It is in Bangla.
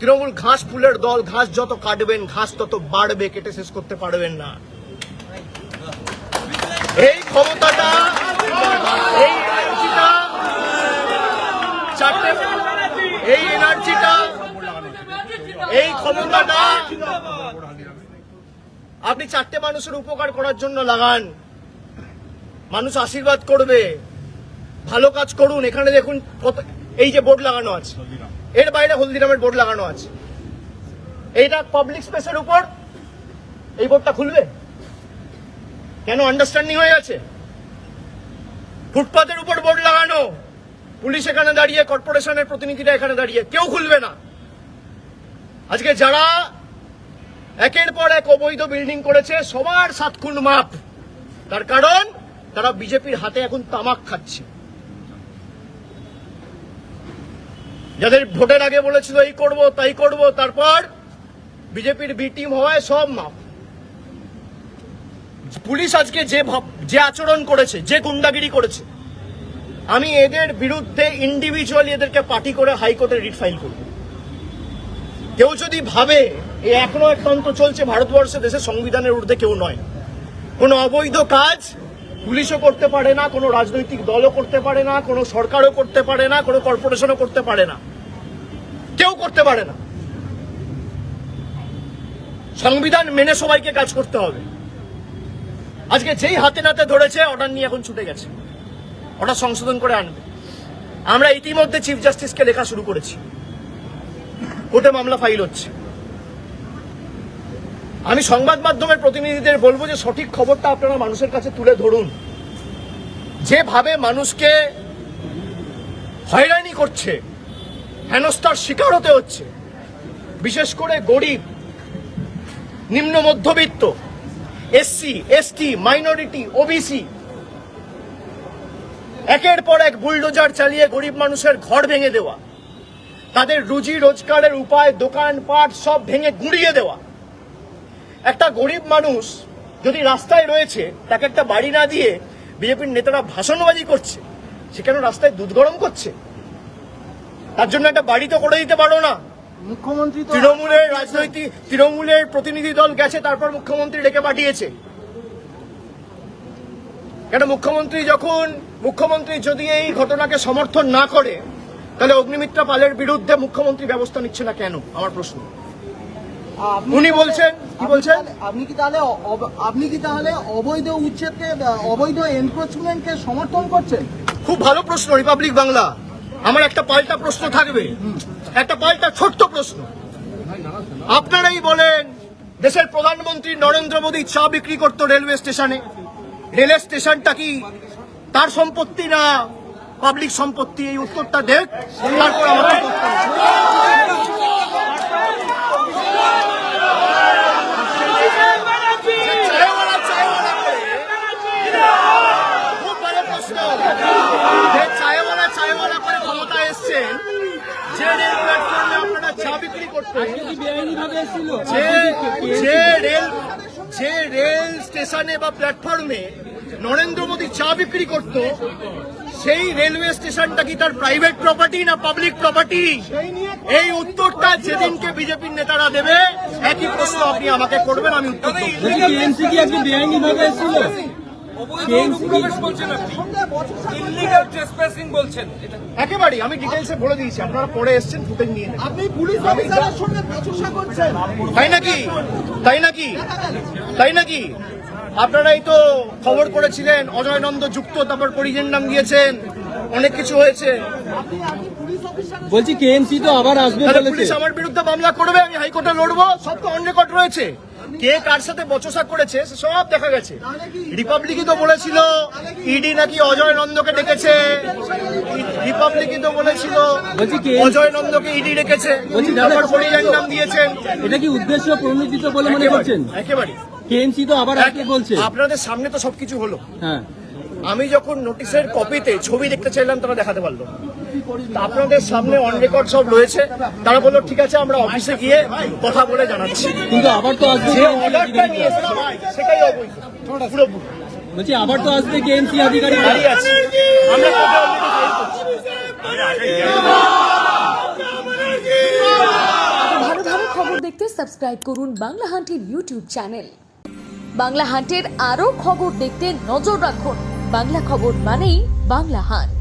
তৃণমূল ঘাস ফুলের দল, ঘাস যত কাটবেন ঘাস তত বাড়বে, কেটে শেষ করতে পারবেন না। এই ক্ষমতাটা, এই এনার্জিটা, চারটে, এই এনার্জিটা, এই ক্ষমতাটা আপনি চারটে মানুষের উপকার করার জন্য লাগান। মানুষ আশীর্বাদ করবে, ভালো কাজ করুন। এখানে দেখুন কত, এই যে বোর্ড লাগানো আছে, এর বাইরে হলদিরামের বোর্ড লাগানো আছে। এইটা পাবলিক স্পেসের উপর এই বোর্ডটা খুলবে কেন? আন্ডারস্ট্যান্ডিং হয়ে গেছে। ফুটপাতের উপর বোর্ড লাগানো, পুলিশ এখানে দাঁড়িয়ে, কর্পোরেশনের প্রতিনিধিরা এখানে দাঁড়িয়ে, কেউ খুলবে না। আজকে যারা একের পর এক অবৈধ বিল্ডিং করেছে সবার 7 খুন মাপ, তার কারণ তারা বিজেপির হাতে এখন তামাক খাচ্ছে। যাদের ভোটের আগে বলেছিল এই করব তাই করব, তারপর বিজেপির বি টিম হওয়ায় সব মাপ। পুলিশ আজকে যে আচরণ করেছে, যে গুন্ডাগিরি করেছে, আমি এদের বিরুদ্ধে ইন্ডিভিজুয়ালি এদেরকে পার্টি করে হাইকোর্টে রিট ফাইল করব। কেউ যদি ভাবে এই এখনো এক তন্ত্র চলছে ভারতবর্ষে, দেশের সংবিধানের ঊর্ধ্বে কেউ নয়, কোনো অবৈধ কাজ পুলিশও করতে পারে না, কোনো রাজনৈতিক দলও করতে পারে না, কোনো সরকারও করতে পারে না, কোনো কর্পোরেশনও করতে পারে না, কেউ করতে পারে না। সংবিধান মেনে সবাইকে কাজ করতে হবে। আজকে যেই হাতে নাতে ধরেছে অর্ডার নিয়ে এখন ছুটে গেছে, অর্ডার সংশোধন করে আনবে। আমরা ইতিমধ্যে চিফ জাস্টিসকে লেখা শুরু করেছি, কোর্টে মামলা ফাইল হচ্ছে। আমি সংবাদ মাধ্যমের প্রতিনিধিদের বলবো যে সঠিক খবরটা আপনারা মানুষের কাছে তুলে ধরুন। যেভাবে মানুষকে হয়রানি করছে, হেনস্থার শিকার হতে হচ্ছে, বিশেষ করে গরিব, নিম্ন মধ্যবিত্ত, এসসি, এসটি, মাইনরিটি, ওবিসি, একের পর এক বুলডোজার চালিয়ে গরিব মানুষের ঘর ভেঙে দেওয়া, তাদের রুজি রোজগারের উপায়, দোকান পাট সব ভেঙে গুঁড়িয়ে দেওয়া। একটা গরিব মানুষ যদি রাস্তায় রয়েছে, তাকে একটা বাড়ি না দিয়ে বিজেপির নেতারা ভাষণবাজি করছে, সেখানে রাস্তায় দুধ গরম করছে, তার জন্য একটা বাড়ি তো করে দিতে পারো না। মুখ্যমন্ত্রী তৃণমূলের রাজনৈতিক, তৃণমূলের প্রতিনিধি দল গেছে, তারপর মুখ্যমন্ত্রী ডেকে পাঠিয়েছে কেন? মুখ্যমন্ত্রী যদি এই ঘটনাকে সমর্থন না করে, তাহলে অগ্নিমিত্রা পালের বিরুদ্ধে মুখ্যমন্ত্রী ব্যবস্থা নিচ্ছে না কেন? আমার প্রশ্ন। উনি বলছেন, কি বলছেন? আপনি কি তাহলে অবৈধ উচ্ছেদকে, অবৈধ এনক্রোচমেন্টকে সমর্থন করছেন? খুব ভালো প্রশ্ন, রিপাবলিক বাংলা। আমার একটা পাল্টা প্রশ্ন থাকবে, একটা পাল্টা ছোট্ট প্রশ্ন। আপনারাই বলেন, দেশের প্রধানমন্ত্রী নরেন্দ্র মোদী চা বিক্রি করতো রেলওয়ে স্টেশনে। রেলওয়ে স্টেশনটা কি তার সম্পত্তি না পাবলিক সম্পত্তি? এই উত্তরটা দেখ, তারপর আমাকে যে রেল প্ল্যাটফর্মে আপনারা চা বিক্রি করতেন, যে রেল স্টেশনে বা প্ল্যাটফর্মে নরেন্দ্র মোদী চা বিক্রি করত, সেই রেলওয়ে স্টেশনটা কি তার প্রাইভেট প্রপার্টি না পাবলিক প্রপার্টি? এই উত্তরটা যেদিনকে বিজেপির নেতারা দেবে, একই প্রশ্ন আপনি আমাকে করবেন, আমি উত্তর দেব। একেবারেই আমি ডিটেলসে বলে দিয়েছি, আপনারা পরে এসছেন, ফুটেজ নিয়ে। আপনি পুলিশ অফিসারের সঙ্গে বচসা করছেন, তাই নাকি? আপনারাই তো খবর করেছিলেন অজয় নন্দ যুক্ত, তারপর পরিজের নাম দিয়েছেন, অনেক কিছু হয়েছে। বলছি কেএমসি তো আবার আসবে, পুলিশ আমার বিরুদ্ধে মামলা করবে, আমি হাইকোর্টে লড়বো, সব তো অন রেকর্ড রয়েছে। কে কার সাথে বচসা করেছে সব দেখা গেছে। রিপাবলিকই তো বলেছিল ইডি নাকি অজয় নন্দকে ডেকেছে, রিপাবলিকই তো বলেছিল অজয় নন্দকে ইডি ডেকেছে, তারপর পরিজের নাম দিয়েছেন। এটা কি উদ্দেশ্য প্রণোদিত বলে মনে করছেন? একেবারে। কেএমসি তো আবার আসবে বলছে। আপনাদের সামনে তো সবকিছু হলো। হ্যাঁ, আমি যখন নোটিশের কপিতে ছবি দেখতে চাইলাম, তারা দেখাতে পারলো। আপনাদের সামনে অন রেকর্ড সব রয়েছে। তারা বললো ঠিক আছে, আমরা অফিসে গিয়ে কথা বলে জানাচ্ছি। কিন্তু আবার তো আসবে, যে অর্ডারটা নিয়ে সেটাই অবৈধ পুরোপুরি। বলছি আবার তো আসবে কেএমসি আধিকারিক দাঁড়িয়ে আছে, আমরা কোর্টে অলরেডি ফাইল করছি। দেখতে সাবস্ক্রাইব করুন বাংলা হান্টের ইউটিউব চ্যানেল। বাংলা হান্টের আরও খবর দেখতে নজর রাখুন। বাংলা খবর মানেই বাংলা হান্ট।